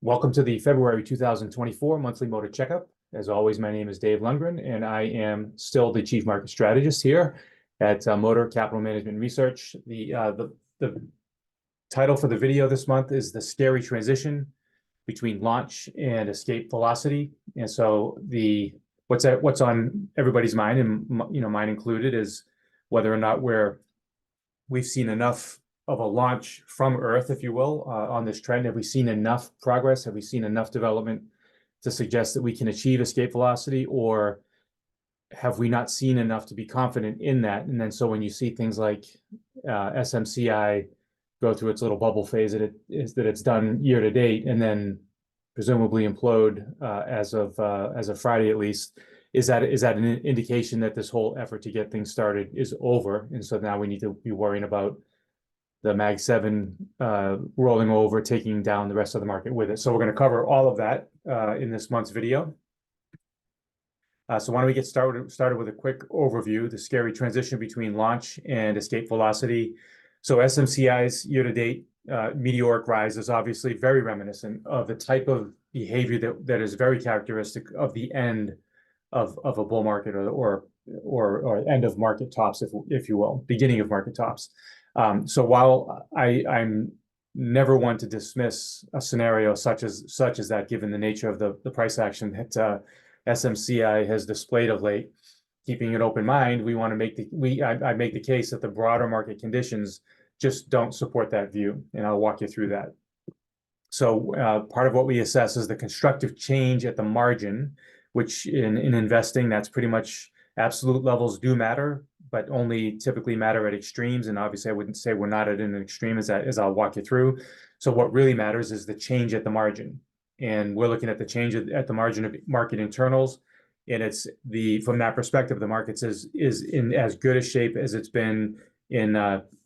Welcome to the February 2024 monthly motor checkup. As always, my name is Dave Lundgren, and I am still the chief market strategist here at Motor Capital Management Research. The title for the video this month is The Scary Transition Between Launch and Escape Velocity. And so what's on everybody's mind, and mine included, is whether or not we've seen enough of a launch from Earth, if you will, on this trend. Have we seen enough progress? Have we seen enough development to suggest that we can achieve escape velocity, or have we not seen enough to be confident in that? And then so when you see things like SMCI go through its little bubble phase that it's done year to date, and then presumably implode as of Friday at least, is that an indication that this whole effort to get things started is over? And so now we need to be worrying about the Mag 7 rolling over, taking down the rest of the market with it. So we're going to cover all of that in this month's video. So why don't we get started with a quick overview, the scary transition between launch and escape velocity. So SMCI's year-to-date meteoric rise is obviously very reminiscent of the type of behavior that is very characteristic of the end of a bull market, or end of market tops, if you will, beginning of market tops. So while I'm never one to dismiss a scenario such as that, given the nature of the price action that SMCI has displayed of late, keeping an open mind, I make the case that the broader market conditions just don't support that view, and I'll walk you through that. So part of what we assess is the constructive change at the margin, which in investing, that's pretty much absolute levels do matter, but only typically matter at extremes. And obviously I wouldn't say we're not at an extreme, as I'll walk you through. So what really matters is the change at the margin. And we're looking at the change at the margin of market internals. And from that perspective, the markets is in as good a shape as it's been in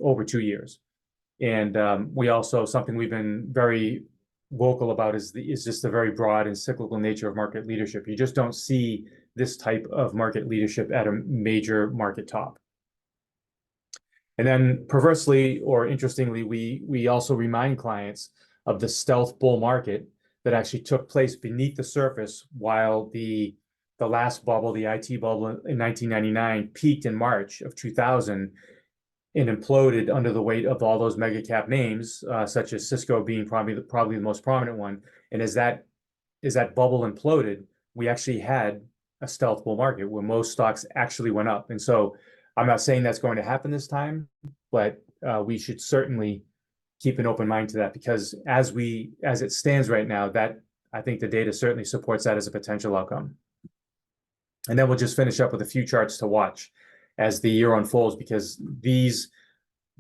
over 2 years. And we also, something we've been very vocal about is just the very broad and cyclical nature of market leadership. You just don't see this type of market leadership at a major market top. And then perversely or interestingly, we also remind clients of the stealth bull market that actually took place beneath the surface while the last bubble, the IT bubble in 1999, peaked in March of 2000 and imploded under the weight of all those mega cap names, such as Cisco being probably the most prominent one. And as that bubble imploded, we actually had a stealth bull market where most stocks actually went up. And so I'm not saying that's going to happen this time, but we should certainly keep an open mind to that, because as it stands right now, that I think the data certainly supports that as a potential outcome. And then we'll just finish up with a few charts to watch as the year unfolds, because these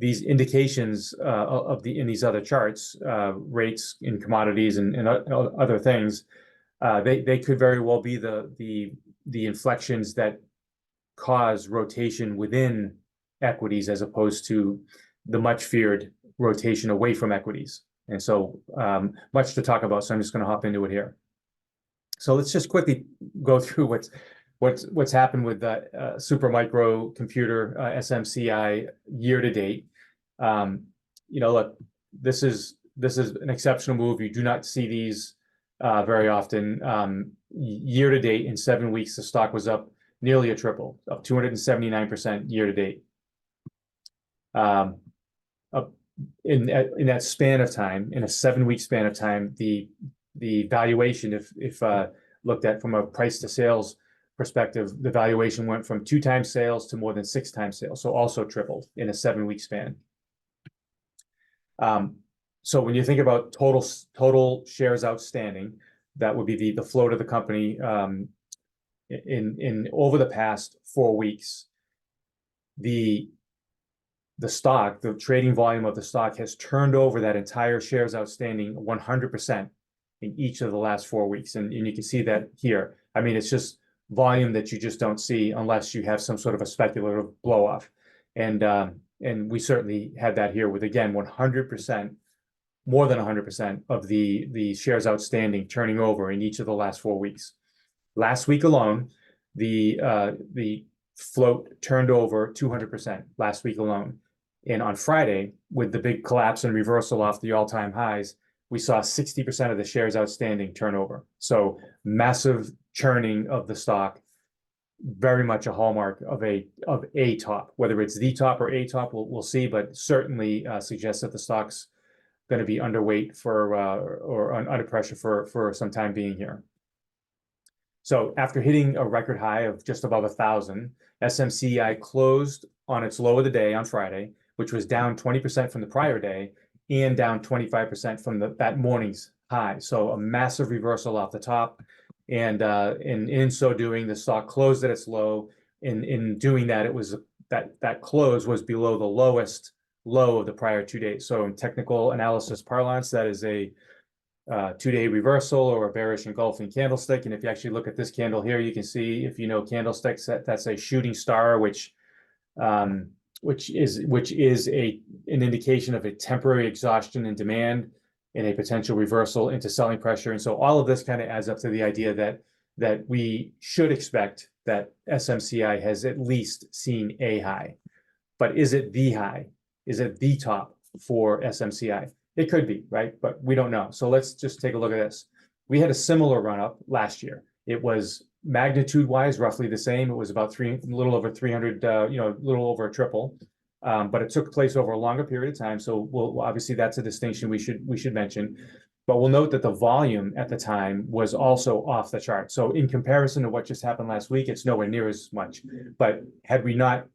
indications in these other charts, rates in commodities and other things, they could very well be the inflections that cause rotation within equities, as opposed to the much feared rotation away from equities. And so much to talk about, so I'm just going to hop into it here. So let's just quickly go through what's happened with the supermicro computer SMCI year to date. Look, this is an exceptional move. You do not see these very often. Year to date, in 7 weeks, the stock was up nearly a triple, up 279% year to date. In that span of time, in a 7-week span of time, the valuation, if looked at from a price to sales perspective, the valuation went from 2 times sales to more than 6 times sales, so also tripled in a 7-week span. So when you think about total shares outstanding, that would be the float of the company in over the past 4 weeks. The trading volume of the stock has turned over that entire shares outstanding 100% in each of the last 4 weeks, and you can see that here. I mean, it's just volume that you just don't see unless you have some sort of a speculative blow off, and we certainly had that here with, again, 100%, more than 100% of the shares outstanding turning over in each of the last 4 weeks. Last week alone, the float turned over 200% last week alone. And on Friday, with the big collapse and reversal off the all-time highs, we saw 60% of the shares outstanding turn over. So massive churning of the stock, very much a hallmark of a top. Whether it's the top or a top, we'll see, but certainly suggests that the stock's going to be underweight for or under pressure for some time being here. So after hitting a record high of just above 1,000, SMCI closed on its low of the day on Friday, which was down 20% from the prior day and down 25% from that morning's high. So a massive reversal off the top. And in so doing, the stock closed at its low. In doing that, it was that close was below the lowest low of the prior 2 days. So in technical analysis parlance, that is a 2-day reversal or a bearish engulfing candlestick. And if you actually look at this candle here, you can see, if you know candlesticks, that's a shooting star, which is an indication of a temporary exhaustion in demand and a potential reversal into selling pressure. And so all of this kind of adds up to the idea that we should expect that SMCI has at least seen a high. But is it the high? Is it the top for SMCI? It could be, right? But we don't know. So let's just take a look at this. We had a similar run up last year. It was magnitude wise roughly the same. It was about a little over 300, a little over a triple, but it took place over a longer period of time. So obviously that's a distinction we should mention. But we'll note that the volume at the time was also off the chart. So in comparison to what just happened last week, it's nowhere near as much. But had we not,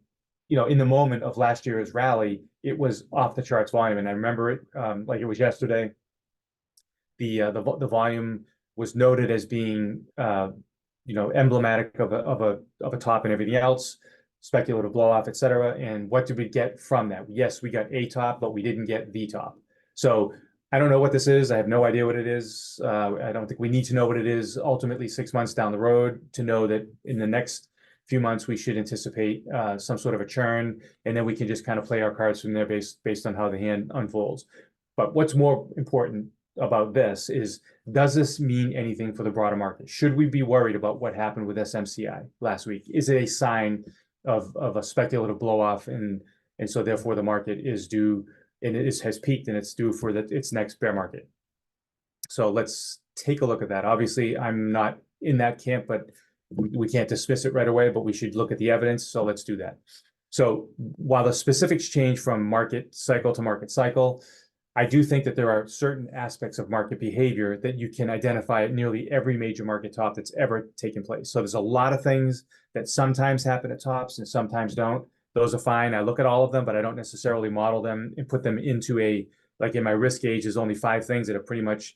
in the moment of last year's rally, it was off the charts volume. And I remember it like it was yesterday. The volume was noted as being emblematic of a top and everything else, speculative blow off, et cetera. And what did we get from that? Yes, we got a top, but we didn't get the top. So I don't know what this is. I have no idea what it is. I don't think we need to know what it is ultimately 6 months down the road to know that in the next few months we should anticipate some sort of a churn, and then we can just kind of play our cards from there based on how the hand unfolds. But what's more important about this is, does this mean anything for the broader market? Should we be worried about what happened with SMCI last week? Is it a sign of a speculative blow off, and so therefore the market is due, and has peaked and it's due for its next bear market? So let's take a look at that. Obviously, I'm not in that camp, but we can't dismiss it right away, but we should look at the evidence. So let's do that. So while the specifics change from market cycle to market cycle, I do think that there are certain aspects of market behavior that you can identify at nearly every major market top that's ever taken place. So there's a lot of things that sometimes happen at tops and sometimes don't. Those are fine. I look at all of them, but I don't necessarily model them and put them into like in my risk gauge, there's only 5 things that have pretty much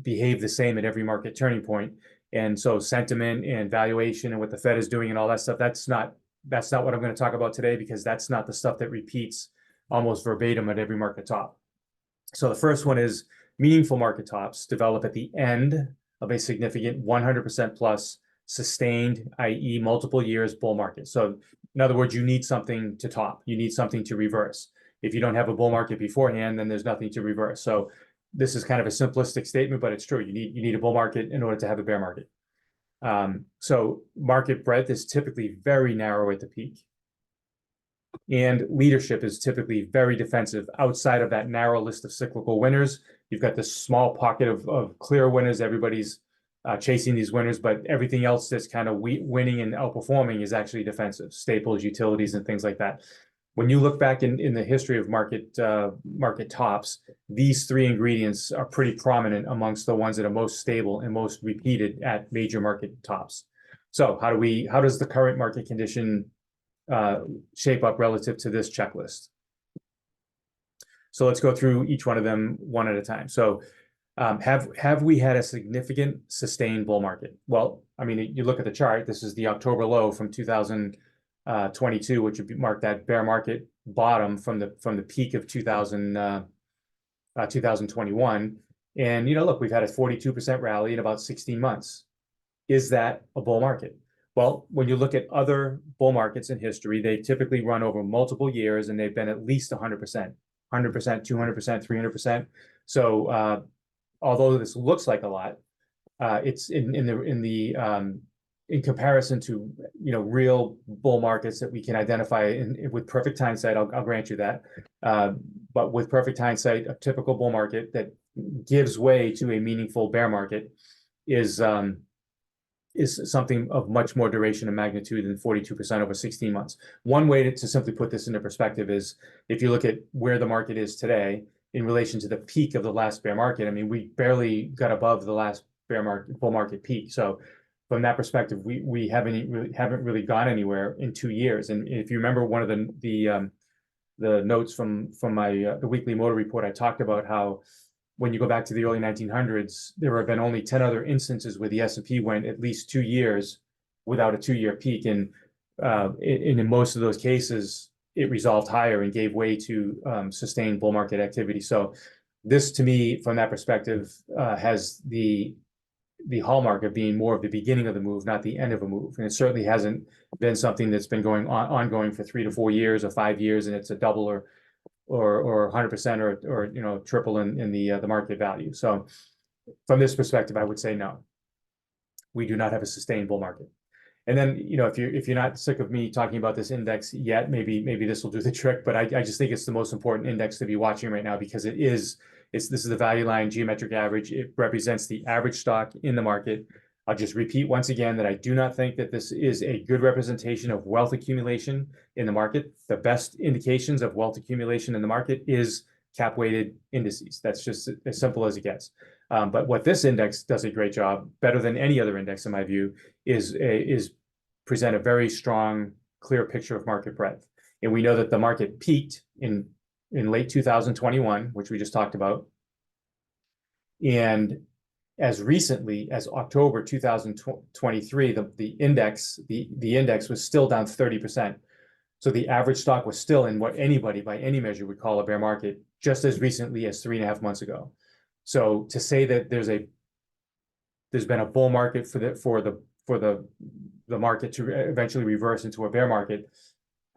behave the same at every market turning point. And so sentiment and valuation and what the Fed is doing and all that stuff, that's not what I'm going to talk about today, because that's not the stuff that repeats almost verbatim at every market top. So the first one is meaningful market tops develop at the end of a significant 100% plus sustained, i.e. multiple years bull market. So in other words, you need something to top. You need something to reverse. If you don't have a bull market beforehand, then there's nothing to reverse. So this is kind of a simplistic statement, but it's true. You need a bull market in order to have a bear market. So market breadth is typically very narrow at the peak, and leadership is typically very defensive outside of that narrow list of cyclical winners. You've got this small pocket of clear winners. Everybody's chasing these winners, but everything else that's kind of winning and outperforming is actually defensive, staples, utilities, and things like that. When you look back in the history of market tops, these 3 ingredients are pretty prominent amongst the ones that are most stable and most repeated at major market tops. So how does the current market condition shape up relative to this checklist? So let's go through each one of them one at a time. So have we had a significant sustained bull market? Well, I mean, you look at the chart. This is the October low from 2022, which would mark that bear market bottom from the peak of 2021. And look, we've had a 42% rally in about 16 months. Is that a bull market? Well, when you look at other bull markets in history, they typically run over multiple years, and they've been at least 100%, 200%, 300%. So although this looks like a lot, it's in comparison to real bull markets that we can identify with perfect hindsight. I'll grant you that, but with perfect hindsight, a typical bull market that gives way to a meaningful bear market is something of much more duration and magnitude than 42% over 16 months. One way to simply put this into perspective is if you look at where the market is today in relation to the peak of the last bear market. I mean, we barely got above the last bull market peak. So from that perspective, we haven't really gone anywhere in 2 years. And if you remember one of the notes from my the weekly motor report, I talked about how when you go back to the early 1900s, there have been only 10 other instances where the S&P went at least 2 years without a 2-year peak. And in most of those cases, it resolved higher and gave way to sustained bull market activity. So this, to me, from that perspective, has the hallmark of being more of the beginning of the move, not the end of a move. And it certainly hasn't been something that's been ongoing for 3 to 4 years or 5 years, and it's a double or 100% or triple in the market value. So from this perspective, I would say no, we do not have a sustained bull market. And then, if you're not sick of me talking about this index yet, maybe this will do the trick. But I just think it's the most important index to be watching right now, because this is the value line geometric average. It represents the average stock in the market. I'll just repeat once again that I do not think that this is a good representation of wealth accumulation in the market. The best indications of wealth accumulation in the market is cap-weighted indices. That's just as simple as it gets. But what this index does a great job, better than any other index in my view, is present a very strong, clear picture of market breadth. And we know that the market peaked in late 2021, which we just talked about, and as recently as October 2023, the index was still down 30%. So the average stock was still in what anybody by any measure would call a bear market just as recently as 3.5 months ago. So to say that there's been a bull market for the market to eventually reverse into a bear market,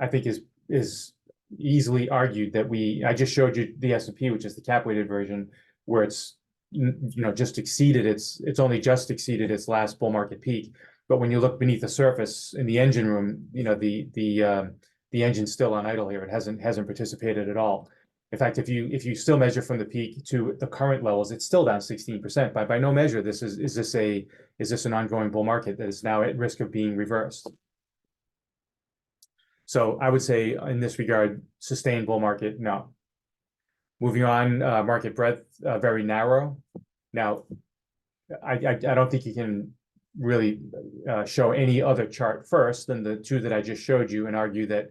I think is easily argued that I just showed you the S&P, which is the cap weighted version, where it's it's only just exceeded its last bull market peak. But when you look beneath the surface in the engine room, the engine's still on idle here. It hasn't participated at all. In fact, if you still measure from the peak to the current levels, it's still down 16%. By no measure, is this an ongoing bull market that is now at risk of being reversed? So I would say in this regard, sustained bull market, no. Moving on, market breadth, very narrow. Now, I don't think you can really show any other chart first than the two that I just showed you and argue that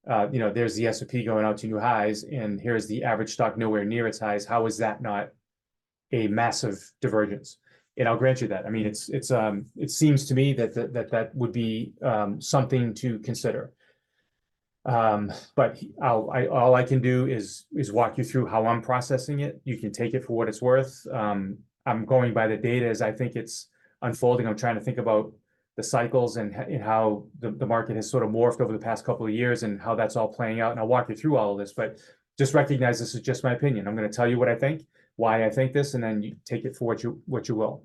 there's the S&P going out to new highs, and here's the average stock nowhere near its highs. How is that not a massive divergence? And I'll grant you that. I mean, it seems to me that would be something to consider. But all I can do is walk you through how I'm processing it. You can take it for what it's worth. I'm going by the data as I think it's unfolding. I'm trying to think about the cycles and how the market has sort of morphed over the past couple of years and how that's all playing out. And I'll walk you through all of this, but just recognize this is just my opinion. I'm going to tell you what I think, why I think this, and then you take it for what you will.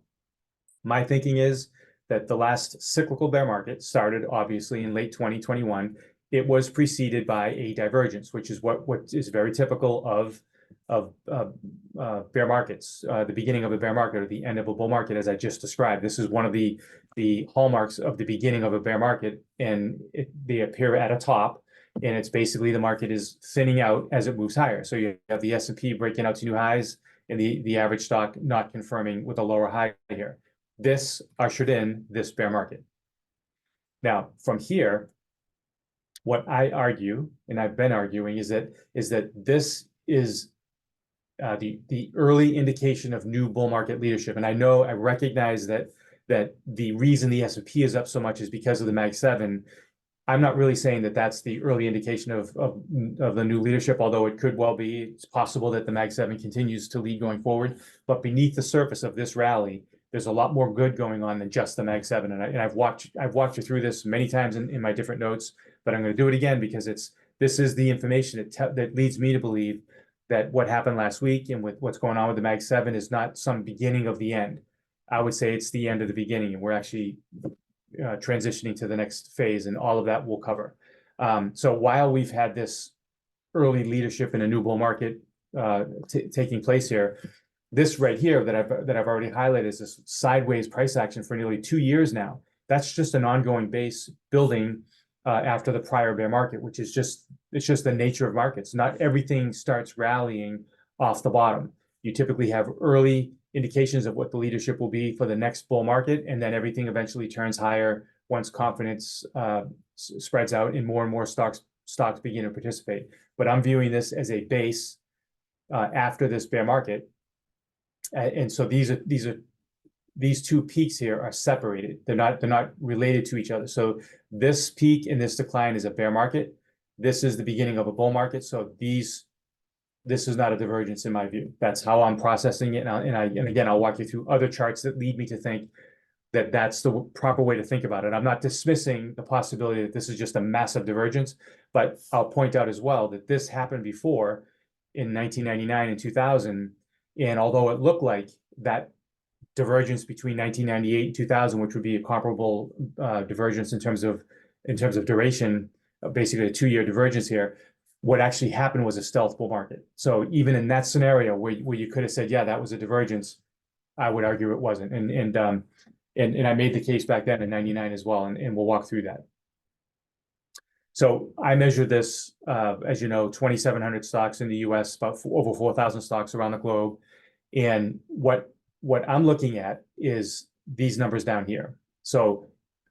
My thinking is that the last cyclical bear market started obviously in late 2021. It was preceded by a divergence, which is what is very typical of bear markets, the beginning of a bear market or the end of a bull market, as I just described. This is one of the hallmarks of the beginning of a bear market, and they appear at a top, and it's basically the market is thinning out as it moves higher. So you have the S&P breaking out to new highs, and the average stock not confirming with a lower high here. This ushered in this bear market. Now, from here, what I argue, and I've been arguing, is that this is the early indication of new bull market leadership. And I recognize that the reason the S&P is up so much is because of the Mag 7. I'm not really saying that that's the early indication of the new leadership, although it could well be. It's possible that the Mag 7 continues to lead going forward. But beneath the surface of this rally, there's a lot more good going on than just the Mag 7. And I've walked you through this many times in my different notes, but I'm going to do it again because this is the information that leads me to believe that what happened last week and with what's going on with the Mag 7 is not some beginning of the end. I would say it's the end of the beginning, and we're actually transitioning to the next phase, and all of that we'll cover. So while we've had this early leadership in a new bull market taking place here, This right here that I've already highlighted is this sideways price action for nearly 2 years now. That's just an ongoing base building after the prior bear market, which is it's just the nature of markets. Not everything starts rallying off the bottom. You typically have early indications of what the leadership will be for the next bull market, and then everything eventually turns higher once confidence spreads out and more stocks begin to participate. But I'm viewing this as a base after this bear market. And so these two peaks here are separated. They're not related to each other. So this peak and this decline is a bear market. This is the beginning of a bull market. So this is not a divergence in my view. That's how I'm processing it. And again, I'll walk you through other charts that lead me to think that that's the proper way to think about it. I'm not dismissing the possibility that this is just a massive divergence, but I'll point out as well that this happened before in 1999 and 2000. And although it looked like that divergence between 1998 and 2000, which would be a comparable divergence in terms of duration, basically a 2-year divergence here, what actually happened was a stealth bull market. So even in that scenario where you could have said, yeah, that was a divergence, I would argue it wasn't. And I made the case back then in 99 as well, and we'll walk through that. So I measured this, as you know, 2,700 stocks in the US, about over 4,000 stocks around the globe. And what I'm looking at is these numbers down here. So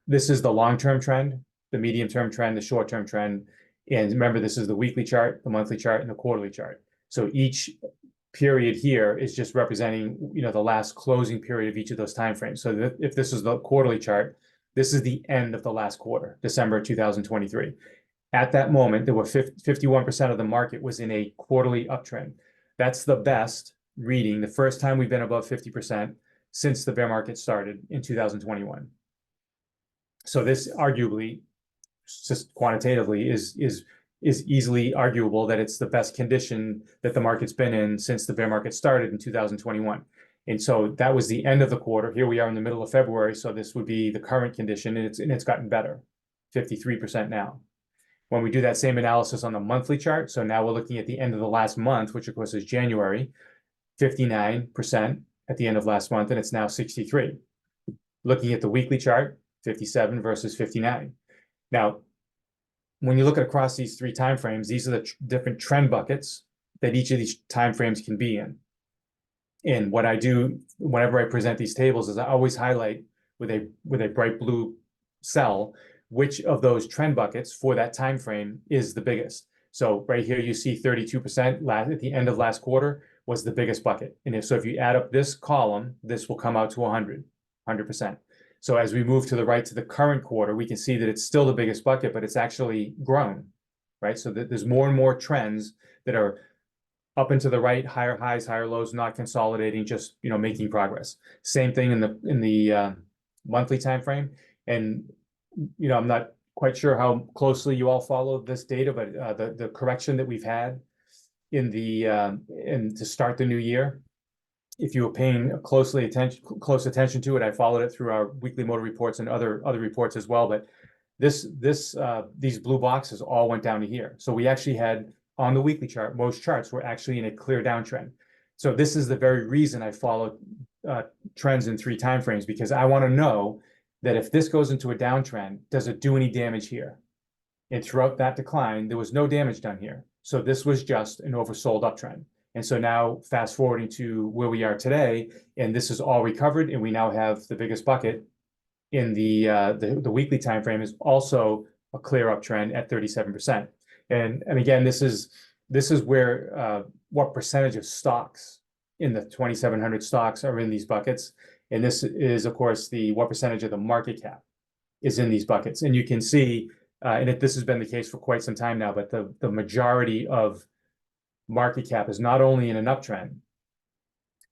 this is the long-term trend, the medium-term trend, the short-term trend. And remember, this is the weekly chart, the monthly chart, and the quarterly chart. So each period here is just representing, the last closing period of each of those timeframes. So if this is the quarterly chart, this is the end of the last quarter, December 2023. At that moment, there were 51% of the market was in a quarterly uptrend. That's the best reading, the first time we've been above 50% since the bear market started in 2021. So this arguably, just quantitatively, is easily arguable that it's the best condition that the market's been in since the bear market started in 2021. And so that was the end of the quarter. Here we are in the middle of February, so this would be the current condition, and it's gotten better, 53% now. When we do that same analysis on the monthly chart, so now we're looking at the end of the last month, which of course is January, 59% at the end of last month, and it's now 63. Looking at the weekly chart, 57 versus 59. Now, when you look at across these three timeframes, these are the different trend buckets that each of these timeframes can be in. And what I do whenever I present these tables is I always highlight with a bright blue cell which of those trend buckets for that time frame is the biggest. So right here you see 32% at the end of last quarter was the biggest bucket. And if you add up this column, this will come out to 100%. So as we move to the right to the current quarter, we can see that it's still the biggest bucket, but it's actually grown, right? So there's more and more trends that are up and to the right, higher highs, higher lows, not consolidating, just making progress. Same thing in the monthly time frame. And I'm not quite sure how closely you all follow this data, but the correction that we've had in to start the new year, if you were paying close attention to it, I followed it through our weekly motor reports and other reports as well. But these blue boxes all went down to here. So we actually had on the weekly chart, most charts were actually in a clear downtrend. So this is the very reason I follow trends in 3 timeframes, because I want to know that if this goes into a downtrend, does it do any damage here? And throughout that decline, there was no damage done here. So this was just an oversold uptrend. And so now fast forwarding to where we are today, and this is all recovered, and we now have the biggest bucket in the weekly time frame is also a clear uptrend at 37%. And again, this is where what percentage of stocks in the 2,700 stocks are in these buckets. And this is, of course, what percentage of the market cap is in these buckets. And you can see, this has been the case for quite some time now, but the majority of market cap is not only in an uptrend,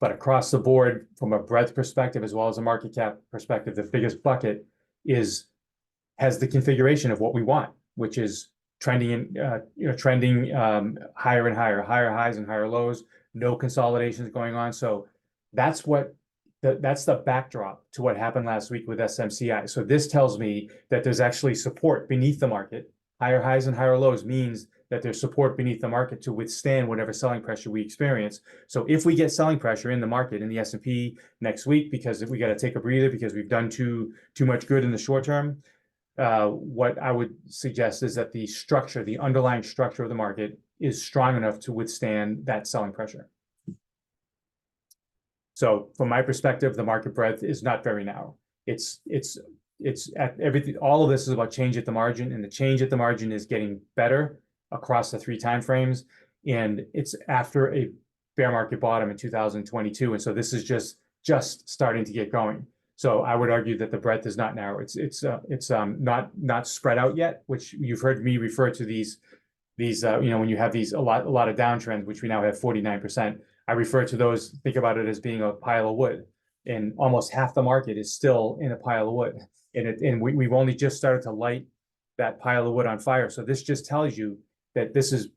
but across the board from a breadth perspective, as well as a market cap perspective, the biggest bucket has the configuration of what we want, which is trending higher and higher highs and higher lows, no consolidations going on. So that's the backdrop to what happened last week with SMCI. So this tells me that there's actually support beneath the market. Higher highs and higher lows means that there's support beneath the market to withstand whatever selling pressure we experience. So if we get selling pressure in the market, in the S&P next week, because if we got to take a breather because we've done too much good in the short term, what I would suggest is that the underlying structure of the market is strong enough to withstand that selling pressure. So from my perspective, the market breadth is not very narrow. It's at everything. All of this is about change at the margin, and the change at the margin is getting better across the 3 time frames. And it's after a bear market bottom in 2022, and so this is just starting to get going. So I would argue that the breadth is not narrow. It's not spread out yet, which you've heard me refer to these when you have a lot of downtrends, which we now have 49%. I refer to those, think about it as being a pile of wood, and almost half the market is still in a pile of wood. And we've only just started to light that pile of wood on fire. So this just tells you that this is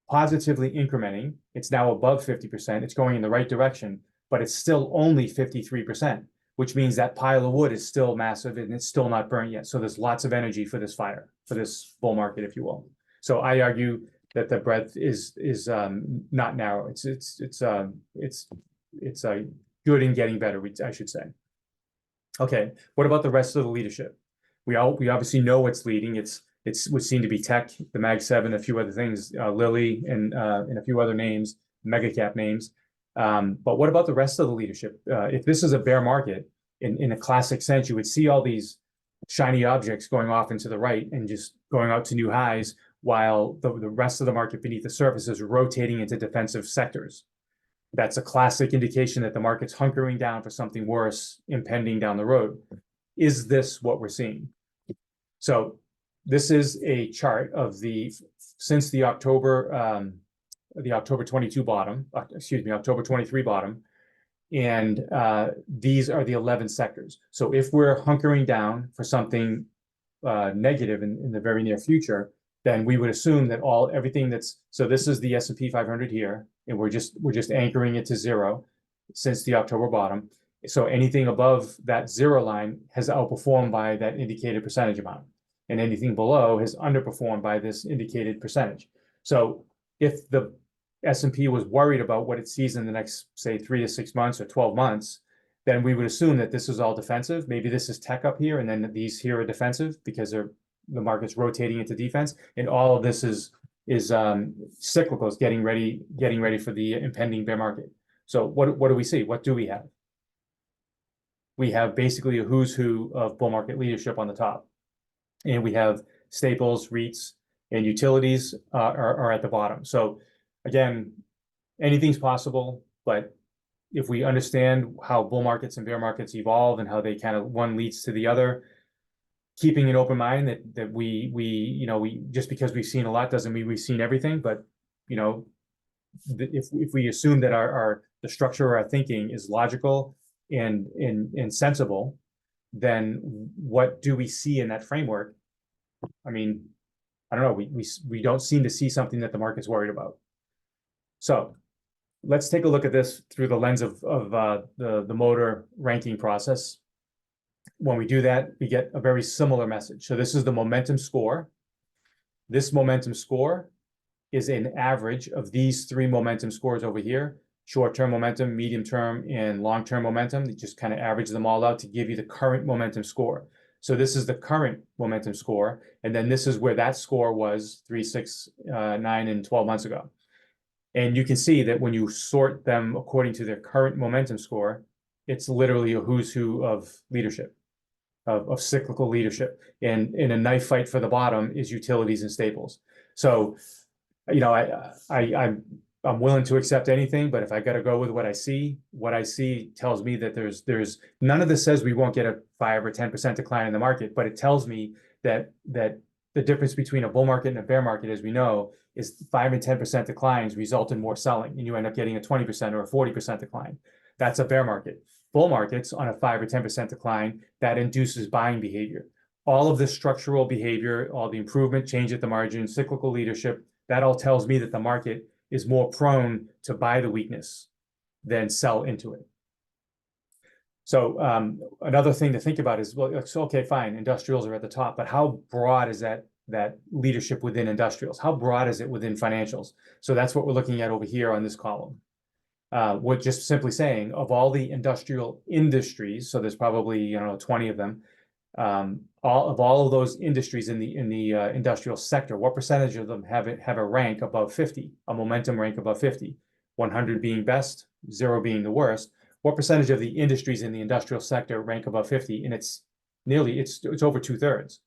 positively incrementing. It's now above 50%. It's going in the right direction, but it's still only 53%, which means that pile of wood is still massive and it's still not burnt yet. So there's lots of energy for this fire, for this bull market, if you will. So I argue that the breadth is not narrow. It's good and getting better, I should say. Okay, what about the rest of the leadership? We obviously know what's leading. It would seem to be tech, the Mag 7, a few other things, Lilly, and a few other names, mega cap names. But what about the rest of the leadership? If this is a bear market, in a classic sense, you would see all these shiny objects going off into the right and just going out to new highs, while the rest of the market beneath the surface is rotating into defensive sectors. That's a classic indication that the market's hunkering down for something worse impending down the road. Is this what we're seeing? So this is a chart of since the October 22 bottom, October 23 bottom, and these are the 11 sectors. So if we're hunkering down for something negative in the very near future, then we would assume that everything so this is the S&P 500 here, and we're just anchoring it to 0 since the October bottom. So anything above that 0 line has outperformed by that indicated percentage amount, and anything below has underperformed by this indicated percentage. So if the S&P was worried about what it sees in the next, say, 3 to 6 months or 12 months, then we would assume that this is all defensive. Maybe this is tech up here, and then these here are defensive because the market's rotating into defense, and all of this is cyclicals getting ready for the impending bear market. So what do we see? What do we have? We have basically a who's who of bull market leadership on the top, and we have staples, REITs, and utilities are at the bottom. So again, anything's possible, but if we understand how bull markets and bear markets evolve and how they kind of one leads to the other, keeping an open mind that we just because we've seen a lot doesn't mean we've seen everything. But if we assume that the structure of our thinking is logical and sensible, then what do we see in that framework? I mean, I don't know. We don't seem to see something that the market's worried about. So let's take a look at this through the lens of the MOTR ranking process. When we do that, we get a very similar message. So this is the momentum score. This momentum score is an average of these 3 momentum scores over here: short-term momentum, medium-term, and long-term momentum. They just kind of average them all out to give you the current momentum score. So this is the current momentum score, and then this is where that score was 3, 6, 9, and 12 months ago. And you can see that when you sort them according to their current momentum score, it's literally a who's who of leadership, of cyclical leadership. And in a knife fight for the bottom is utilities and staples. So, I'm willing to accept anything, but if I got to go with what I see tells me that there's none of this says we won't get a 5 or 10% decline in the market, but it tells me that the difference between a bull market and a bear market, as we know, is 5 and 10% declines result in more selling, and you end up getting a 20% or a 40% decline. That's a bear market. Bull markets on a 5 or 10% decline, that induces buying behavior. All of this structural behavior, all the improvement, change at the margin, cyclical leadership, that all tells me that the market is more prone to buy the weakness than sell into it. So another thing to think about is, well, okay, fine, industrials are at the top, but how broad is that that leadership within industrials? How broad is it within financials? So that's what we're looking at over here on this column. We're just simply saying of all the industrial industries, so there's probably 20 of them, all of those industries in the industrial sector, what percentage of them have a rank above 50, a momentum rank above 50, 100 being best, 0 being the worst? What percentage of the industries in the industrial sector rank above 50? And it's over 2/3.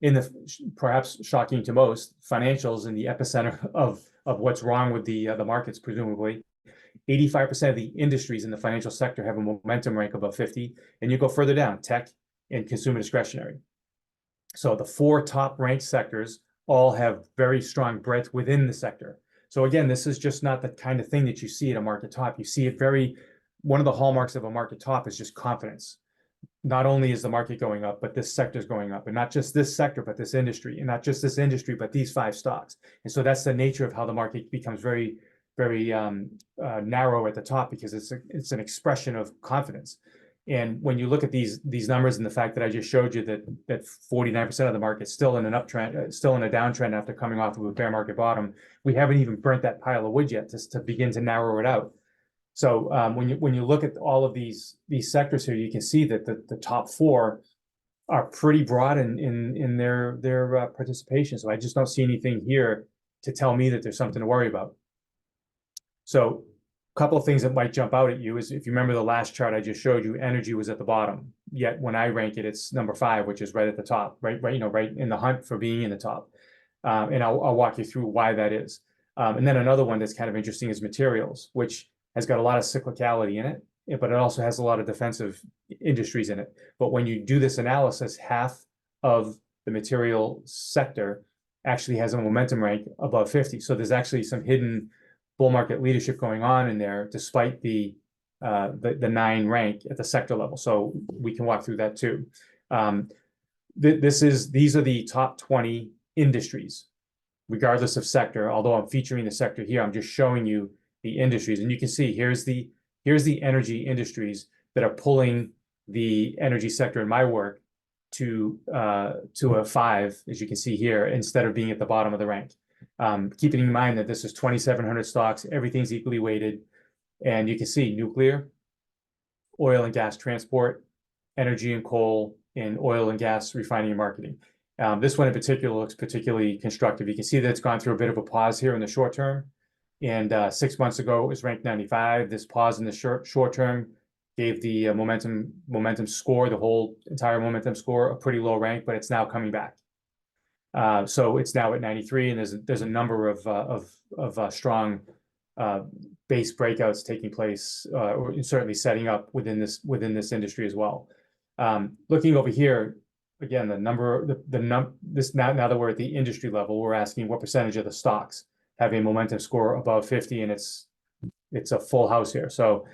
In the perhaps shocking to most, financials in the epicenter of what's wrong with the markets, presumably. 85% of the industries in the financial sector have a momentum rank above 50, and you go further down, tech and consumer discretionary. So the 4 top ranked sectors all have very strong breadth within the sector. So again, this is just not the kind of thing that you see at a market top. You see it one of the hallmarks of a market top is just confidence. Not only is the market going up, but this sector is going up, and not just this sector, but this industry, and not just this industry, but these 5 stocks. And so that's the nature of how the market becomes very, very narrow at the top, because it's an expression of confidence. And when you look at these numbers and the fact that I just showed you that 49% of the market is still in an uptrend, still in a downtrend after coming off of a bear market bottom, we haven't even burnt that pile of wood yet to begin to narrow it out. So when you look at all of these sectors here, you can see that the top 4 are pretty broad in their participation. So I just don't see anything here to tell me that there's something to worry about. So a couple of things that might jump out at you is, if you remember the last chart I just showed you, energy was at the bottom. Yet when I rank it, it's number 5, which is right at the top, right in the hunt for being in the top. And I'll walk you through why that is. And then another one that's kind of interesting is materials, which has got a lot of cyclicality in it, but it also has a lot of defensive industries in it. But when you do this analysis, half of the material sector actually has a momentum rank above 50. So there's actually some hidden bull market leadership going on in there, despite the 9 rank at the sector level. So we can walk through that too. These are the top 20 industries, regardless of sector. Although I'm featuring the sector here, I'm just showing you the industries, and you can see here's the energy industries that are pulling the energy sector in my work to a 5, as you can see here, instead of being at the bottom of the rank. Keeping in mind that this is 2,700 stocks, everything's equally weighted, and you can see nuclear, oil and gas transport, energy and coal, and oil and gas refining and marketing. This one in particular looks particularly constructive. You can see that it's gone through a bit of a pause here in the short term. And 6 months ago, it was ranked 95. This pause in the short term gave the momentum score, the whole entire momentum score, a pretty low rank, but it's now coming back. So it's now at 93, and there's a number of strong base breakouts taking place, or certainly setting up within this industry as well. Looking over here, again, now that we're at the industry level, we're asking what percentage of the stocks have a momentum score above 50, and it's a full house here. So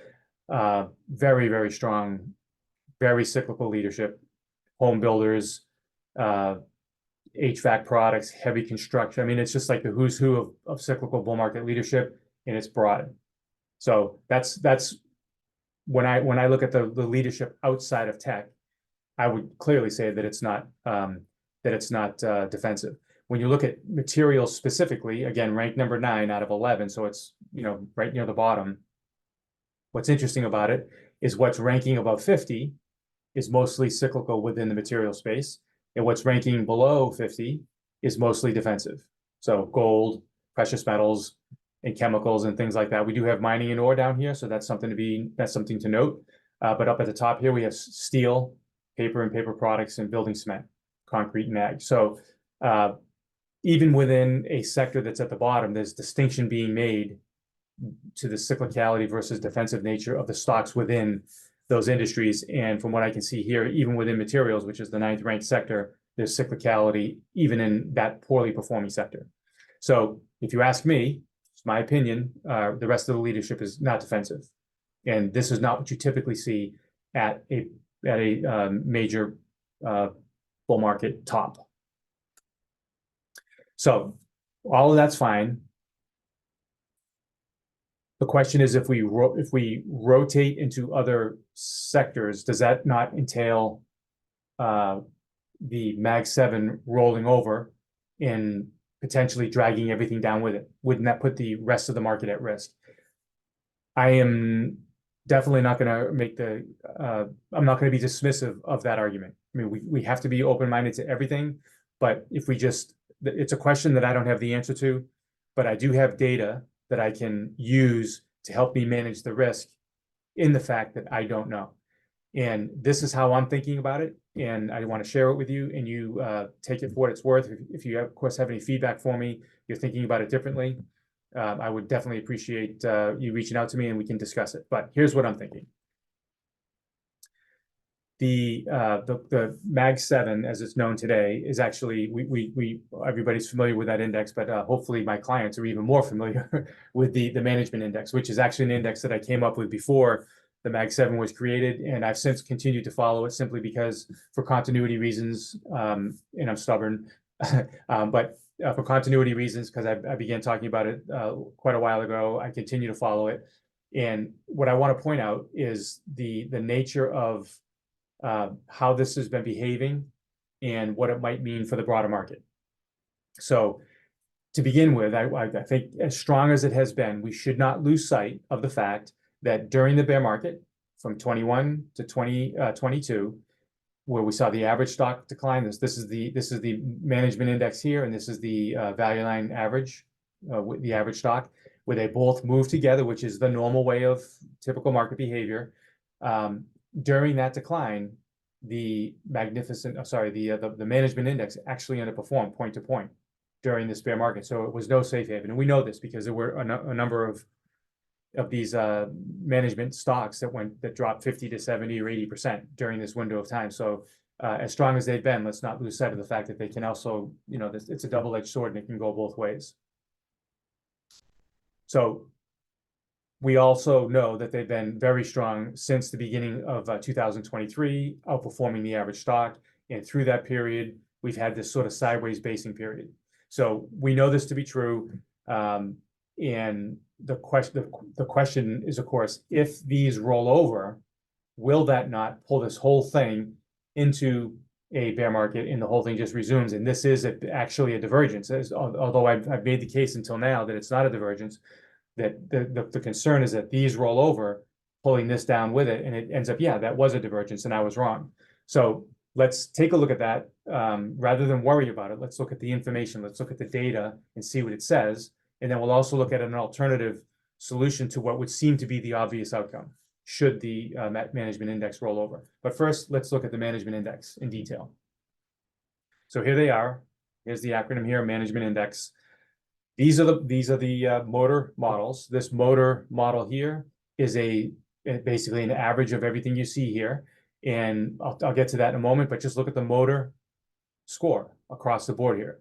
very, very strong, very cyclical leadership, home builders, HVAC products, heavy construction. I mean, it's just like the who's who of cyclical bull market leadership, and it's broad. So that's when I look at the leadership outside of tech, I would clearly say that it's not defensive. When you look at materials specifically, again, ranked number 9 out of 11, so it's right near the bottom. What's interesting about it is what's ranking above 50 is mostly cyclical within the material space, and what's ranking below 50 is mostly defensive. So gold, precious metals, and chemicals and things like that. We do have mining and ore down here, so that's something to note. But up at the top here, we have steel, paper and paper products, and building cement, concrete and ag. So even within a sector that's at the bottom, there's distinction being made to the cyclicality versus defensive nature of the stocks within those industries. And from what I can see here, even within materials, which is the 9th ranked sector, there's cyclicality even in that poorly performing sector. So if you ask me, it's my opinion, the rest of the leadership is not defensive. And this is not what you typically see at a major bull market top. So all of that's fine. The question is, if we rotate into other sectors, does that not entail the Mag 7 rolling over and potentially dragging everything down with it? Wouldn't that put the rest of the market at risk? I am definitely not going to make I'm not going to be dismissive of that argument. I mean, we have to be open-minded to everything, but if we just, it's a question that I don't have the answer to, but I do have data that I can use to help me manage the risk in the fact that I don't know. And this is how I'm thinking about it. And I want to share it with you, and you take it for what it's worth. If you, of course, have any feedback for me, you're thinking about it differently, I would definitely appreciate you reaching out to me and we can discuss it. But here's what I'm thinking. The Mag 7, as it's known today, is actually, everybody's familiar with that index, but hopefully my clients are even more familiar with the management index, which is actually an index that I came up with before the Mag 7 was created, and I've since continued to follow it simply because, for continuity reasons, and I'm stubborn, but for continuity reasons, because I began talking about it quite a while ago, I continue to follow it. And what I want to point out is the nature of how this has been behaving and what it might mean for the broader market. So to begin with, I think as strong as it has been, we should not lose sight of the fact that during the bear market from 21 to 2022, where we saw the average stock decline, this is the management index here, and this is the value line average, the average stock, where they both move together, which is the normal way of typical market behavior. During that decline, the management index actually underperformed point to point during this bear market. So it was no safe haven. And we know this because there were a number of these management stocks that dropped 50 to 70 or 80% during this window of time. So as strong as they've been, let's not lose sight of the fact that they can also, it's a double-edged sword and it can go both ways. So we also know that they've been very strong since the beginning of 2023, outperforming the average stock. And through that period, we've had this sort of sideways basing period. So we know this to be true. And the question is, of course, if these roll over, will that not pull this whole thing into a bear market and the whole thing just resumes? And this is actually a divergence. Although I've made the case until now that it's not a divergence, that the concern is that these roll over, pulling this down with it, and it ends up, yeah, that was a divergence and I was wrong. So let's take a look at that. Rather than worry about it, let's look at the information, let's look at the data and see what it says. And then we'll also look at an alternative solution to what would seem to be the obvious outcome should the management index roll over. But first, let's look at the management index in detail. So here they are. Here's the acronym here, management index. These are the MOTR models. This MOTR model here is basically an average of everything you see here. And I'll get to that in a moment, but just look at the MOTR score across the board here.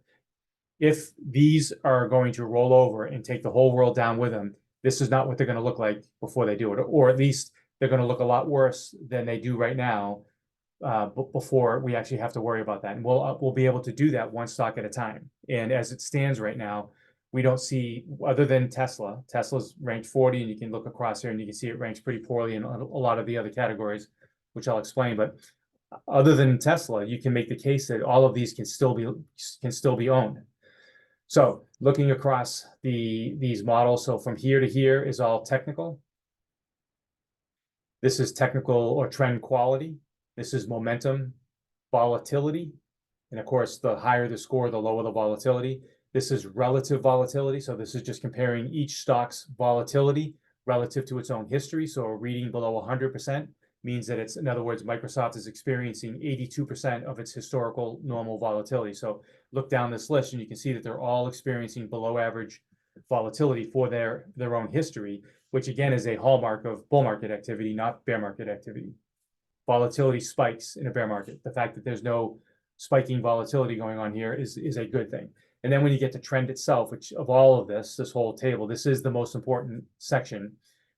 If these are going to roll over and take the whole world down with them, this is not what they're going to look like before they do it, or at least they're going to look a lot worse than they do right now before we actually have to worry about that. And we'll be able to do that one stock at a time. And as it stands right now, we don't see, other than Tesla's ranked 40, and you can look across here and you can see it ranks pretty poorly in a lot of the other categories, which I'll explain. But other than Tesla, you can make the case that all of these can still be owned. So looking across these models, so from here to here is all technical. This is technical or trend quality. This is momentum, volatility. And of course, the higher the score, the lower the volatility. This is relative volatility. So this is just comparing each stock's volatility relative to its own history. So a reading below 100% means that it's, in other words, Microsoft is experiencing 82% of its historical normal volatility. So look down this list and you can see that they're all experiencing below average volatility for their own history, which again is a hallmark of bull market activity, not bear market activity. Volatility spikes in a bear market. The fact that there's no spiking volatility going on here is a good thing. And then when you get to trend itself, which of all of this whole table, this is the most important section.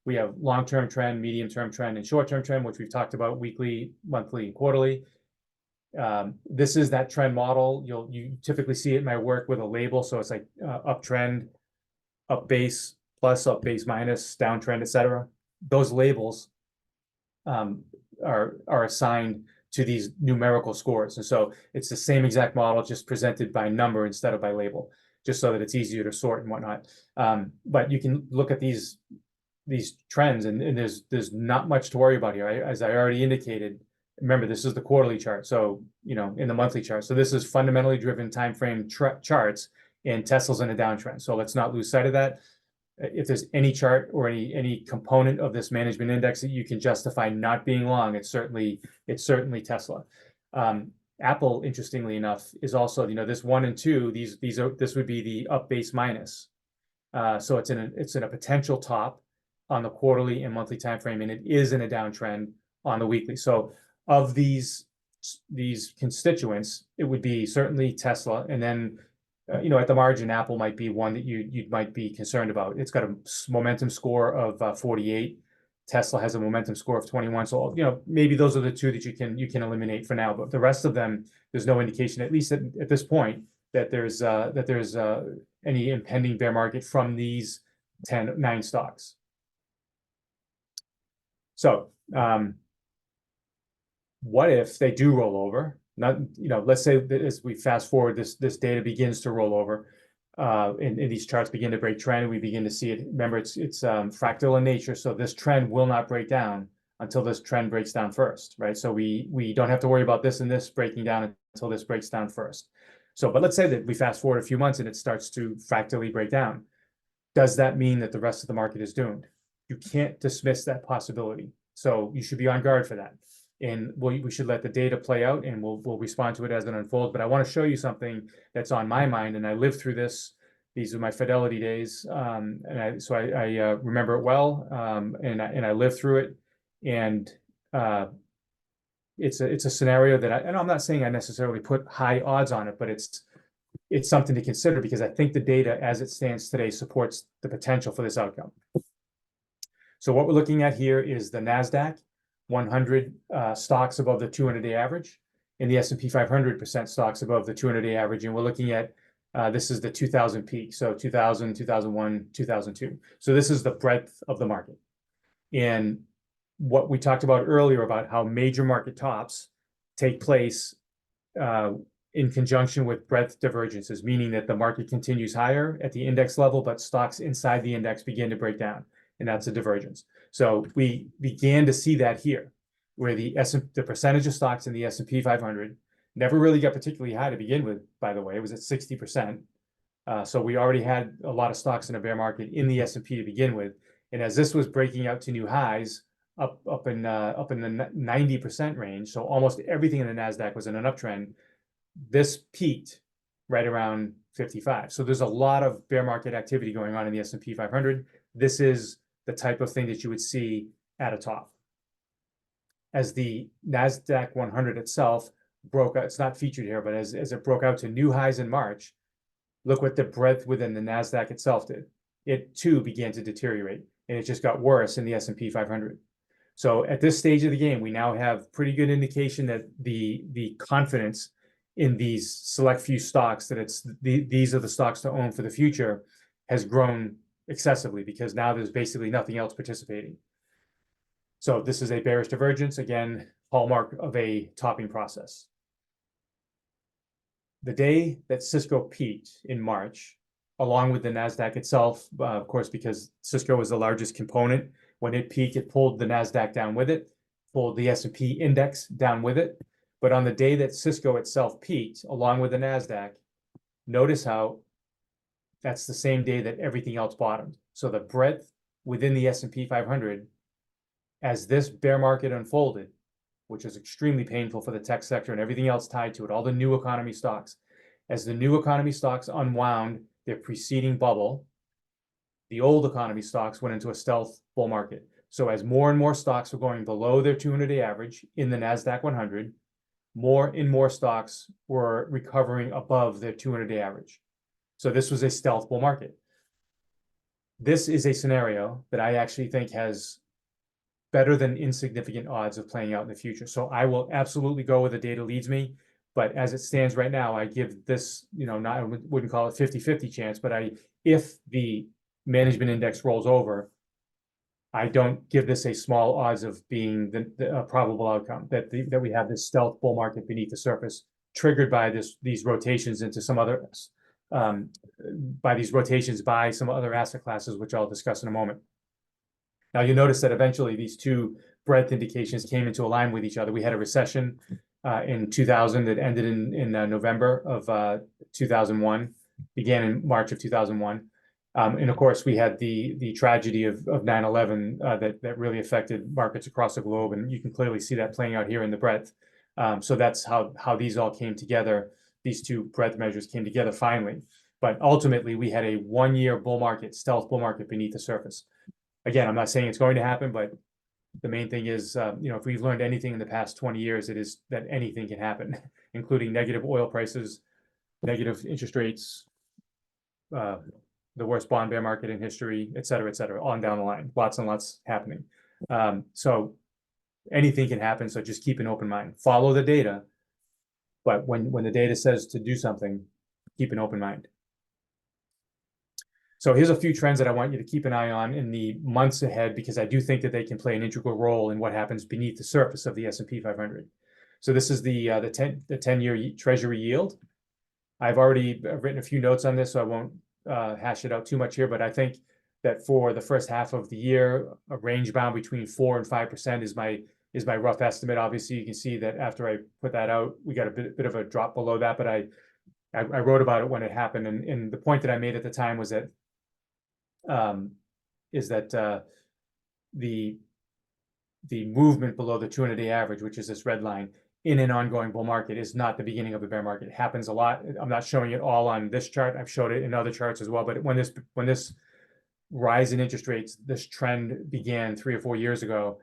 We have long-term trend, medium-term trend, and short-term trend, which we've talked about weekly, monthly, and quarterly. This is that trend model. You typically see it in my work with a label. So it's like uptrend, up base plus, up base minus, downtrend, etc. Those labels are assigned to these numerical scores. And so it's the same exact model, just presented by number instead of by label, just so that it's easier to sort and whatnot. But you can look at these trends, and there's not much to worry about here. As I already indicated, remember, this is the quarterly chart, so in the monthly chart. So this is fundamentally driven time frame charts, and Tesla's in a downtrend. So let's not lose sight of that. If there's any chart or any component of this management index that you can justify not being long, it's certainly Tesla. Apple, interestingly enough, is also, this 1 and 2. This would be the up base minus. So it's in a potential top on the quarterly and monthly time frame, and it is in a downtrend on the weekly. So of these constituents, it would be certainly Tesla, and then at the margin, Apple might be one that you might be concerned about. It's got a momentum score of 48. Tesla has a momentum score of 21. So maybe those are the two that you can eliminate for now. But the rest of them, there's no indication, at least at this point, that there's any impending bear market from these 9 stocks. So what if they do roll over? Not, let's say that as we fast forward, this data begins to roll over, and these charts begin to break trend, and we begin to see it. Remember, it's fractal in nature, so this trend will not break down until this trend breaks down first, right? So we don't have to worry about this and this breaking down until this breaks down first. So, but let's say that we fast forward a few months and it starts to fractally break down. Does that mean that the rest of the market is doomed? You can't dismiss that possibility. So you should be on guard for that. And we should let the data play out, and we'll respond to it as it unfolds. But I want to show you something that's on my mind, and I lived through this. These are my Fidelity days, and I remember it well, and I lived through it. And it's a scenario that and I'm not saying I necessarily put high odds on it, but it's something to consider, because I think the data as it stands today supports the potential for this outcome. So what we're looking at here is the NASDAQ 100 stocks above the 200-day average, and the S&P 500% stocks above the 200-day average. And we're looking at, this is the 2000 peak, so 2000, 2001, 2002. So this is the breadth of the market. And what we talked about earlier about how major market tops take place in conjunction with breadth divergences, meaning that the market continues higher at the index level, but stocks inside the index begin to break down. And that's a divergence. So we began to see that here, where the percentage of stocks in the S&P 500 never really got particularly high to begin with, by the way. It was at 60%. So we already had a lot of stocks in a bear market in the S&P to begin with. And as this was breaking out to new highs, up in the 90% range, so almost everything in the NASDAQ was in an uptrend, this peaked right around 55. So there's a lot of bear market activity going on in the S&P 500. This is the type of thing that you would see at a top. As the NASDAQ 100 itself broke out, it's not featured here, but as it broke out to new highs in March, look what the breadth within the NASDAQ itself did. It too began to deteriorate, and it just got worse in the S&P 500. So at this stage of the game, we now have pretty good indication that the confidence in these select few stocks, that these are the stocks to own for the future, has grown excessively, because now there's basically nothing else participating. So this is a bearish divergence, again, hallmark of a topping process. The day that Cisco peaked in March, along with the NASDAQ itself, of course, because Cisco was the largest component, when it peaked, it pulled the NASDAQ down with it, pulled the S&P index down with it. But on the day that Cisco itself peaked, along with the NASDAQ, notice how that's the same day that everything else bottomed. So the breadth within the S&P 500, as this bear market unfolded, which is extremely painful for the tech sector and everything else tied to it, all the new economy stocks, as the new economy stocks unwound their preceding bubble, the old economy stocks went into a stealth bull market. So as more and more stocks were going below their 200-day average in the NASDAQ 100, more and more stocks were recovering above their 200-day average. So this was a stealth bull market. This is a scenario that I actually think has better than insignificant odds of playing out in the future. So I will absolutely go where the data leads me. But as it stands right now, I give this, I wouldn't call it 50-50 chance, but if the management index rolls over, I don't give this a small odds of being the probable outcome, that we have this stealth bull market beneath the surface, triggered by these rotations into some other by some other asset classes, which I'll discuss in a moment. Now you'll notice that eventually these two breadth indications came into alignment with each other. We had a recession in 2000 that ended in November of 2001, began in March of 2001. And of course, we had the tragedy of 9/11 that really affected markets across the globe, and you can clearly see that playing out here in the breadth. So that's how these all came together. These two breadth measures came together finally. But ultimately, we had a 1-year bull market, stealth bull market beneath the surface. Again, I'm not saying it's going to happen, but the main thing is, if we've learned anything in the past 20 years, it is that anything can happen, including negative oil prices, negative interest rates, the worst bond bear market in history, et cetera, on down the line. Lots and lots happening. So anything can happen. So just keep an open mind. Follow the data, but when the data says to do something, keep an open mind. So here's a few trends that I want you to keep an eye on in the months ahead, because I do think that they can play an integral role in what happens beneath the surface of the S&P 500. So this is the 10-year Treasury yield. I've already written a few notes on this, so I won't hash it out too much here, but I think that for the first half of the year, a range bound between 4 and 5% is my rough estimate. Obviously, you can see that after I put that out, we got a bit of a drop below that, but I wrote about it when it happened, and the point that I made at the time was that the movement below the 200-day average, which is this red line, in an ongoing bull market is not the beginning of a bear market. It happens a lot. I'm not showing it all on this chart. I've showed it in other charts as well. But when this rise in interest rates, this trend began 3 or 4 years ago,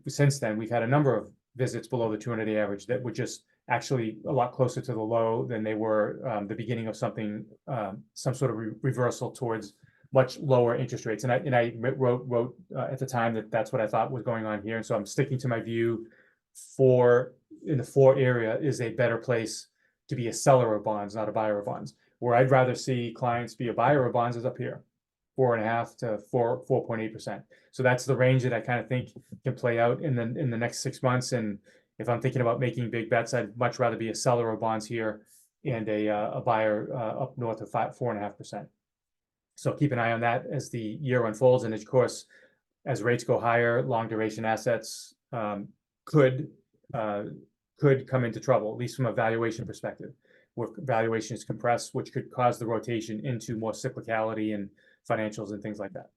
since then we've had a number of visits below the 200-day average that were just actually a lot closer to the low than they were the beginning of something, some sort of reversal towards much lower interest rates. And I wrote at the time that that's what I thought was going on here. And so I'm sticking to my view. In the 4 area is a better place to be a seller of bonds, not a buyer of bonds. Where I'd rather see clients be a buyer of bonds is up here, 4.5 to 4.8%. So that's the range that I kind of think can play out in the next 6 months. And if I'm thinking about making big bets, I'd much rather be a seller of bonds here and a buyer up north of 4.5%. So keep an eye on that as the year unfolds. And of course, as rates go higher, long duration assets could come into trouble, at least from a valuation perspective, where valuation is compressed, which could cause the rotation into more cyclicality and financials and things like that.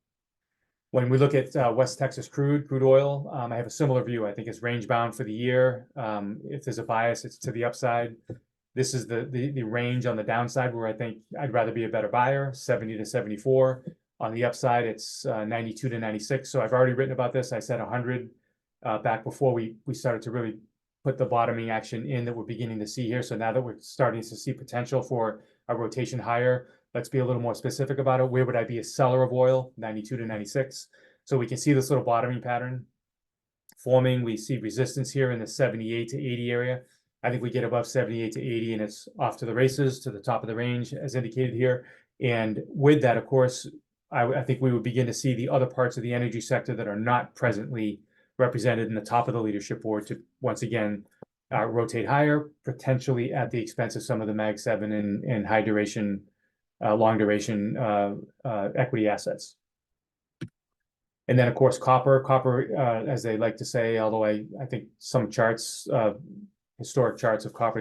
When we look at West Texas crude oil, I have a similar view. I think it's range bound for the year. If there's a bias, it's to the upside. This is the range on the downside where I think I'd rather be a better buyer, 70 to 74. On the upside, it's 92 to 96. So I've already written about this. I said 100 back before we started to really put the bottoming action in that we're beginning to see here. So now that we're starting to see potential for a rotation higher, let's be a little more specific about it. Where would I be a seller of oil? 92 to 96. So we can see this little bottoming pattern forming. We see resistance here in the 78 to 80 area. I think we get above 78 to 80 and it's off to the races, to the top of the range as indicated here. And with that, of course, I think we would begin to see the other parts of the energy sector that are not presently represented in the top of the leadership board to once again rotate higher, potentially at the expense of some of the Mag 7 and high duration, long duration equity assets. And then of course, copper, as they like to say, although I think some charts, historic charts of copper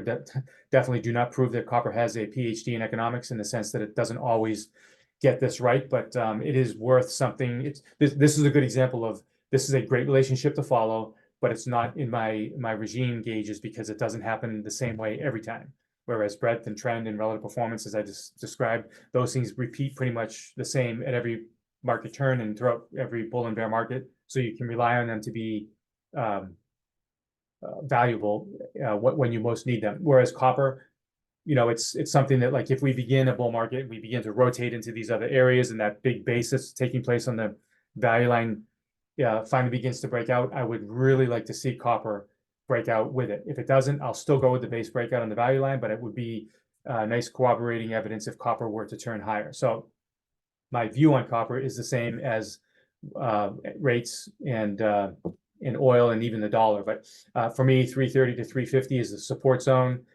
definitely do not prove that copper has a PhD in economics, in the sense that it doesn't always get this right, but it is worth something. This is a good example of, this is a great relationship to follow, but it's not in my regime gauges because it doesn't happen the same way every time. Whereas breadth and trend and relative performance, as I just described, those things repeat pretty much the same at every market turn and throughout every bull and bear market. So you can rely on them to be valuable when you most need them. Whereas copper, it's something that, like, if we begin a bull market, we begin to rotate into these other areas, and that big base that's taking place on the value line finally begins to break out, I would really like to see copper break out with it. If it doesn't, I'll still go with the base breakout on the value line, but it would be nice corroborating evidence if copper were to turn higher. So my view on copper is the same as rates and oil and even the dollar. But for me, 330 to 350 is the support zone.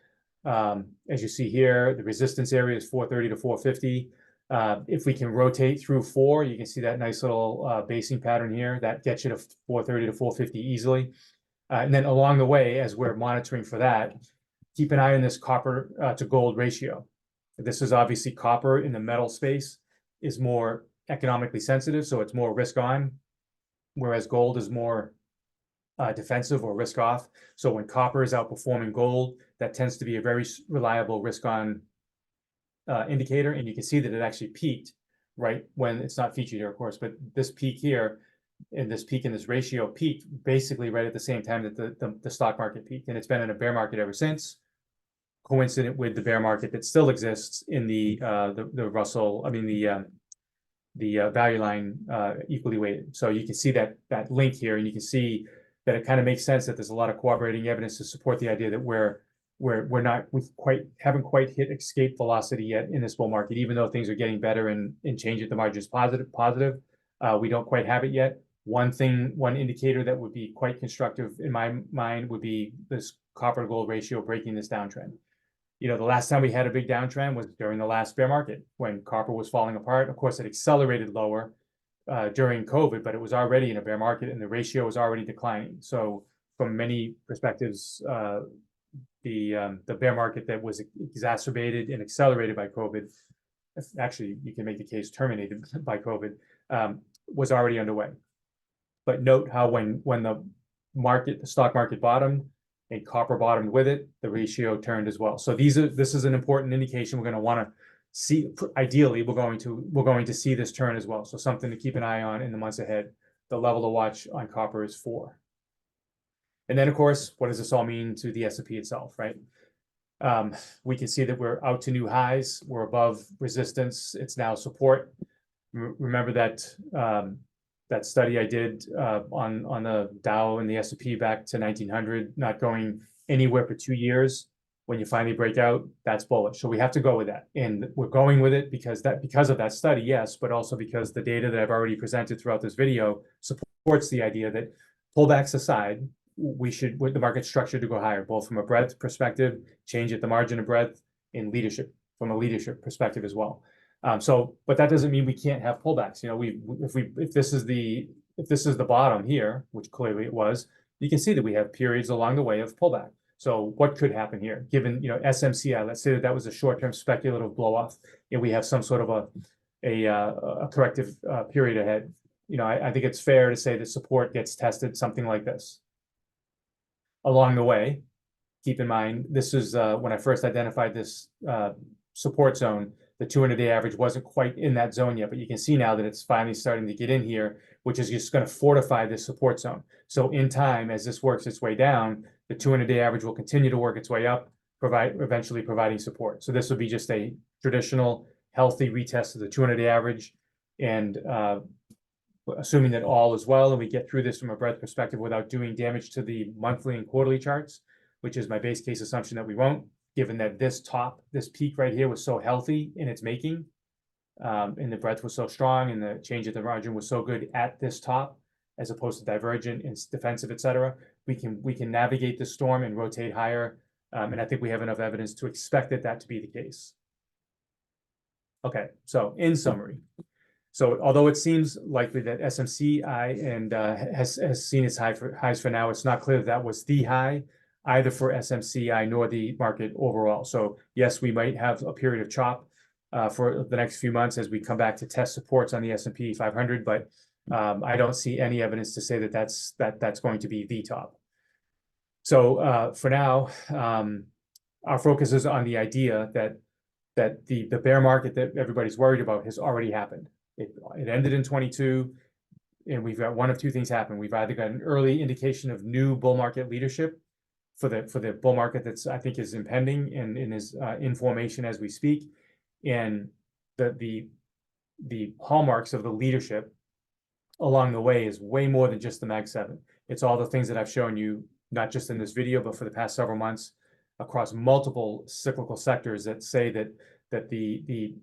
As you see here, the resistance area is 430 to 450. If we can rotate through 4, you can see that nice little basing pattern here that gets you to 430 to 450 easily. And then along the way, as we're monitoring for that, keep an eye on this copper to gold ratio. This is obviously copper in the metal space is more economically sensitive, so it's more risk on, whereas gold is more defensive or risk off. So when copper is outperforming gold, that tends to be a very reliable risk on indicator. And you can see that it actually peaked right when it's not featured here, of course, but this peak here and this peak in this ratio peaked basically right at the same time that the stock market peaked. And it's been in a bear market ever since, coincident with the bear market that still exists in the Russell, I mean, the value line equally weighted. So you can see that link here, and you can see that it kind of makes sense that there's a lot of corroborating evidence to support the idea that we haven't quite hit escape velocity yet in this bull market, even though things are getting better and change at the margins positive. We don't quite have it yet. One indicator that would be quite constructive in my mind would be this copper to gold ratio breaking this downtrend. You know, the last time we had a big downtrend was during the last bear market when copper was falling apart. Of course, it accelerated lower during COVID, but it was already in a bear market and the ratio was already declining. So from many perspectives, the bear market that was exacerbated and accelerated by COVID, actually, you can make the case terminated by COVID, was already underway. But note how when the stock market bottomed and copper bottomed with it, the ratio turned as well. So this is an important indication we're going to want to see. Ideally, we're going to see this turn as well. So something to keep an eye on in the months ahead. The level to watch on copper is 4. And then, of course, what does this all mean to the S&P itself, right? We can see that we're out to new highs. We're above resistance. It's now support. Remember that study I did on the Dow and the S&P back to 1900, not going anywhere for 2 years. When you finally break out, that's bullish. So we have to go with that. And we're going with it because of that study, yes, but also because the data that I've already presented throughout this video supports the idea that pullbacks aside, with the market structure to go higher, both from a breadth perspective, change at the margin of breadth, and leadership, from a leadership perspective as well. But that doesn't mean we can't have pullbacks. You know, if this is the bottom here, which clearly it was, you can see that we have periods along the way of pullback. So what could happen here, given, you know, SMCI? Let's say that was a short-term speculative blow-off, and we have some sort of a corrective period ahead. You know, I think it's fair to say that support gets tested, something like this. Along the way, keep in mind, this is when I first identified this support zone, the 200-day average wasn't quite in that zone yet, but you can see now that it's finally starting to get in here, which is just going to fortify this support zone. So in time, as this works its way down, the 200-day average will continue to work its way up, eventually providing support. So this would be just a traditional, healthy retest of the 200-day average. And assuming that all is well and we get through this from a breadth perspective without doing damage to the monthly and quarterly charts, which is my base case assumption that we won't, given that this peak right here was so healthy in its making, and the breadth was so strong and the change at the margin was so good at this top, as opposed to divergent and defensive, et cetera, we can navigate the storm and rotate higher. And I think we have enough evidence to expect that to be the case. Okay, so in summary, so although it seems likely that SMCI and has seen its highs for now, it's not clear that was the high either for SMCI nor the market overall. So yes, we might have a period of chop for the next few months as we come back to test supports on the S&P 500, but I don't see any evidence to say that that's going to be the top. So for now, our focus is on the idea that the bear market that everybody's worried about has already happened. It ended in 22, and we've got one of two things happen. We've either got an early indication of new bull market leadership for the bull market that's, I think, is impending and is in formation as we speak, and the hallmarks of the leadership along the way is way more than just the Mag 7. It's all the things that I've shown you, not just in this video, but for the past several months across multiple cyclical sectors that say that the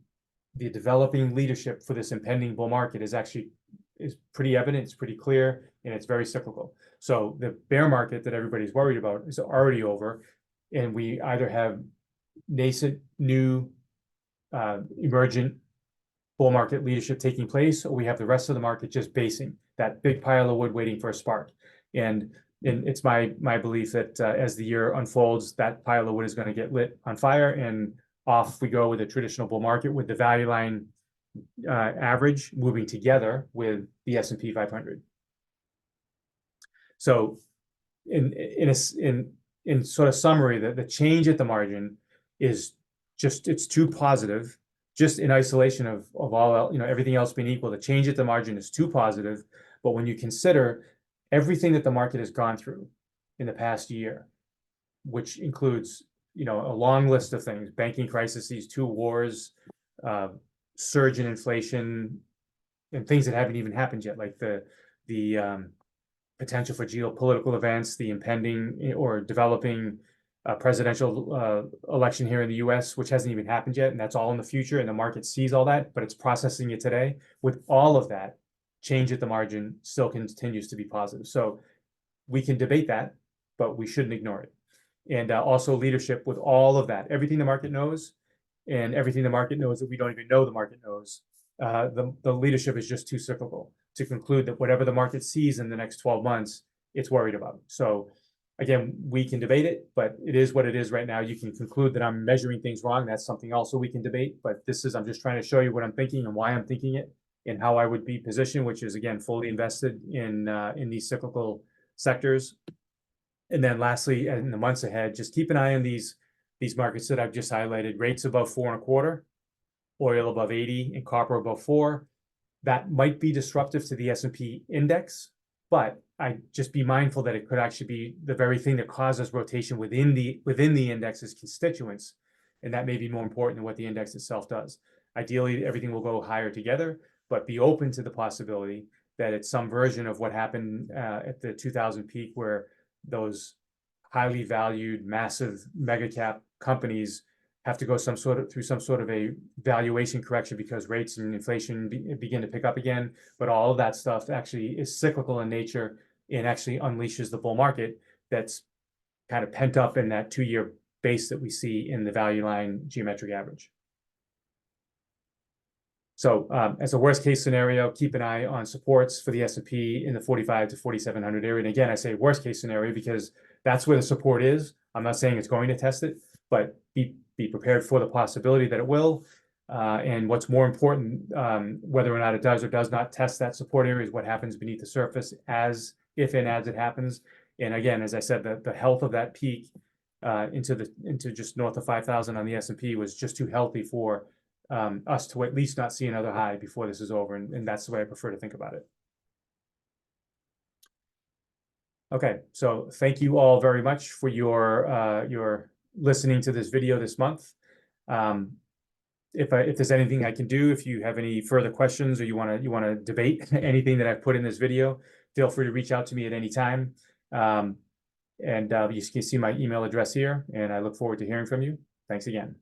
developing leadership for this impending bull market is actually is pretty evident, it's pretty clear, and it's very cyclical. So the bear market that everybody's worried about is already over, and we either have nascent, new, emergent bull market leadership taking place, or we have the rest of the market just basing that big pile of wood waiting for a spark. And it's my belief that as the year unfolds, that pile of wood is going to get lit on fire, and off we go with a traditional bull market, with the value line average moving together with the S&P 500. So in sort of summary, the change at the margin is just, it's too positive. Just in isolation of all, everything else being equal, the change at the margin is too positive. But when you consider everything that the market has gone through in the past year, which includes, a long list of things: banking crises, 2 wars, surge in inflation, and things that haven't even happened yet, like the potential for geopolitical events, the impending or developing presidential election here in the US, which hasn't even happened yet, and that's all in the future, and the market sees all that, but it's processing it today. With all of that, change at the margin still continues to be positive. So we can debate that, but we shouldn't ignore it. And also leadership with all of that, everything the market knows, and everything the market knows that we don't even know the market knows, the leadership is just too cyclical to conclude that whatever the market sees in the next 12 months, it's worried about. So again, we can debate it, but it is what it is right now. You can conclude that I'm measuring things wrong. That's something also we can debate, but I'm just trying to show you what I'm thinking and why I'm thinking it, and how I would be positioned, which is, again, fully invested in these cyclical sectors. And then lastly, in the months ahead, just keep an eye on these markets that I've just highlighted: rates above 4.25, oil above 80, and copper above 4. That might be disruptive to the S&P index, but I just be mindful that it could actually be the very thing that causes rotation within the index's constituents, and that may be more important than what the index itself does. Ideally, everything will go higher together, but be open to the possibility that it's some version of what happened at the 2000 peak, where those highly valued, massive mega cap companies have to go through some sort of a valuation correction because rates and inflation begin to pick up again. But all of that stuff actually is cyclical in nature and actually unleashes the bull market that's kind of pent up in that 2-year base that we see in the value line geometric average. So as a worst case scenario, keep an eye on supports for the S&P in the 45 to 4,700 area. And again, I say worst case scenario because that's where the support is. I'm not saying it's going to test it, but be prepared for the possibility that it will. And what's more important, whether or not it does or does not test that support area, is what happens beneath the surface if and as it happens. And again, as I said, the health of that peak into just north of 5,000 on the S&P was just too healthy for us to at least not see another high before this is over. And that's the way I prefer to think about it. Okay, so thank you all very much for your listening to this video this month. If there's anything I can do, if you have any further questions or you want to debate anything that I've put in this video, feel free to reach out to me at any time. And you can see my email address here, and I look forward to hearing from you. Thanks again.